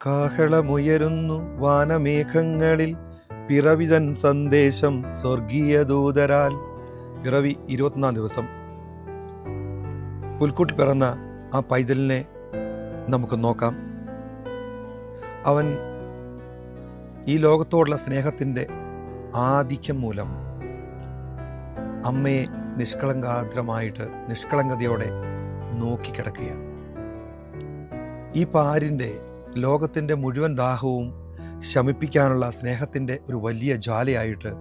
കാഹളമുയരുന്നു വാനമേഘങ്ങളിൽ പിറവിതൻ സന്ദേശം സ്വർഗീയ ദൂതരാൽ. പിറവി 21-ാം ദിവസം പുൽക്കൂട്ടിൽ പിറന്ന ആ പൈതലിനെ നമുക്ക് നോക്കാം. അവൻ ഈ ലോകത്തോടുള്ള സ്നേഹത്തിൻ്റെ ആധിക്യം മൂലം അമ്മയെ നിഷ്കളങ്കതയോടെ നോക്കിക്കിടക്കുകയാണ്. ഈ പാരിൻ്റെ ലോകത്തിൻ്റെ മുഴുവൻ ദാഹവും ശമിപ്പിക്കാനുള്ള സ്നേഹത്തിൻ്റെ ഒരു വലിയ ജ്വാലയായിട്ട്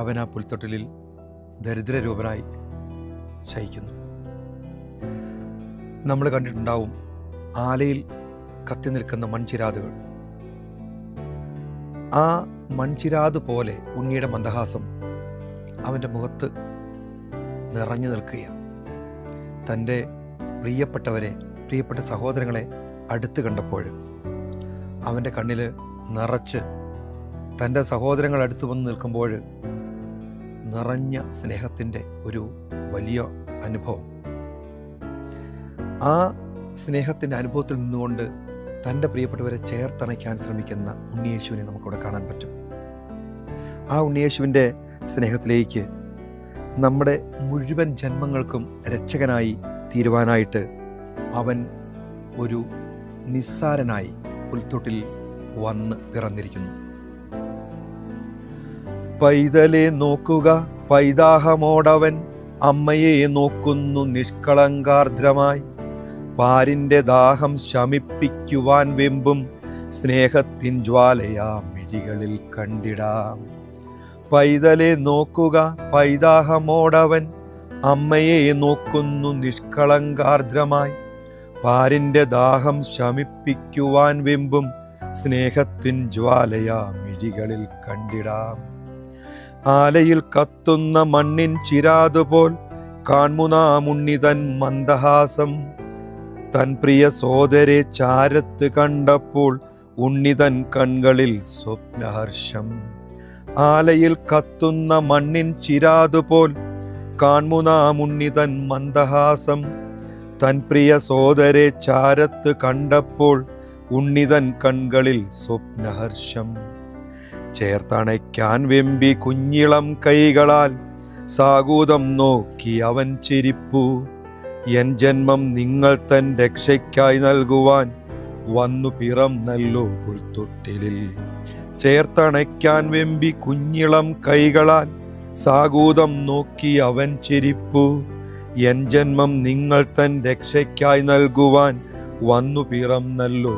അവൻ ആ പുൽത്തൊട്ടിലിൽ ദരിദ്രരൂപനായി ശയിക്കുന്നു. നമ്മൾ കണ്ടിട്ടുണ്ടാവും ആലയിൽ കത്തി നിൽക്കുന്ന മൺചിരാതുകൾ. ആ മൺചിരാത് പോലെ ഉണ്ണിയുടെ മന്ദഹാസം അവൻ്റെ മുഖത്ത് നിറഞ്ഞു നിൽക്കുകയാണ്. തൻ്റെ പ്രിയപ്പെട്ട സഹോദരങ്ങളെ അടുത്ത് കണ്ടപ്പോൾ അവൻ്റെ കണ്ണിൽ നിറച്ച് തൻ്റെ സഹോദരങ്ങൾ അടുത്ത് വന്ന് നിൽക്കുമ്പോൾ നിറഞ്ഞ സ്നേഹത്തിൻ്റെ ഒരു വലിയ അനുഭവം. ആ സ്നേഹത്തിൻ്റെ അനുഭവത്തിൽ നിന്നുകൊണ്ട് തൻ്റെ പ്രിയപ്പെട്ടവരെ ചേർത്തണയ്ക്കാൻ ശ്രമിക്കുന്ന ഉണ്ണിയേശുവിനെ നമുക്കിവിടെ കാണാൻ പറ്റും. ആ ഉണ്ണിയേശുവിൻ്റെ സ്നേഹത്തിലേക്ക് നമ്മുടെ മുഴുവൻ ജന്മങ്ങൾക്കും രക്ഷകനായി തീരുവാനായിട്ട് അവൻ ഒരു നിസ്സാരനായി പുൽത്തൊട്ടിൽ വന്ന് പിറന്നിരിക്കുന്നു. പൈതലെ നോക്കുക, പൈതാഹമോടവൻ അമ്മയെ നോക്കുന്നു നിഷ്കളങ്കാർദ്രമായി. പാരിൻ്റെ ദാഹം ശമിപ്പിക്കുവാൻ വെമ്പും സ്നേഹത്തിൻ ജ്വാലയാ മിഴികളിൽ കണ്ടിടാം. പൈതലെ നോക്കുക, പൈതാഹമോടവൻ അമ്മയെ നോക്കുന്നു നിഷ്കളങ്കാർദ്രമായി. പാരിൻ്റെ ദാഹം ശമിപ്പിക്കുവാൻ വെമ്പും സ്നേഹത്തിൻ ജ്വാലയാ മിഴികളിൽ കണ്ടിടാം. ആലയിൽ കത്തുന്ന മണ്ണിൻ ചിരാതുപോൽ കാൺമുനാമുണ്ണിതൻ മന്ദഹാസം. തൻ പ്രിയ സോദരെ ചാരത്ത് കണ്ടപ്പോൾ ഉണ്ണിതൻ കൺകളിൽ സ്വപ്നഹർഷം. ആലയിൽ കത്തുന്ന മണ്ണിൻ ചിരാതുപോൽ കാൺമുനാമുണ്ണിതൻ മന്ദഹാസം. തൻ പ്രിയ സോദരെ ചാരത്ത് കണ്ടപ്പോൾ ഉണ്ണിതൻ കൺകളിൽ സ്വപ്നഹർഷം. ചേർത്തണയ്ക്കാൻ വെമ്പി കുഞ്ഞിളം കൈകളാൽ സാഗൂതം നോക്കി അവൻ ചിരിപ്പു. എൻ ജന്മം നിങ്ങൾ തൻ രക്ഷയ്ക്കായി നൽകുവാൻ വന്നു പിറന്നല്ലോ പുൽത്തൊട്ടിലിൽ. ചേർത്തണയ്ക്കാൻ വെമ്പി കുഞ്ഞിളം കൈകളാൽ സാഗൂതം നോക്കി അവൻ ചിരിപ്പു. എൻ ജന്മം നിങ്ങൾ തൻ രക്ഷയ്ക്കായി നൽകുവാൻ വന്നു പിറന്നല്ലോ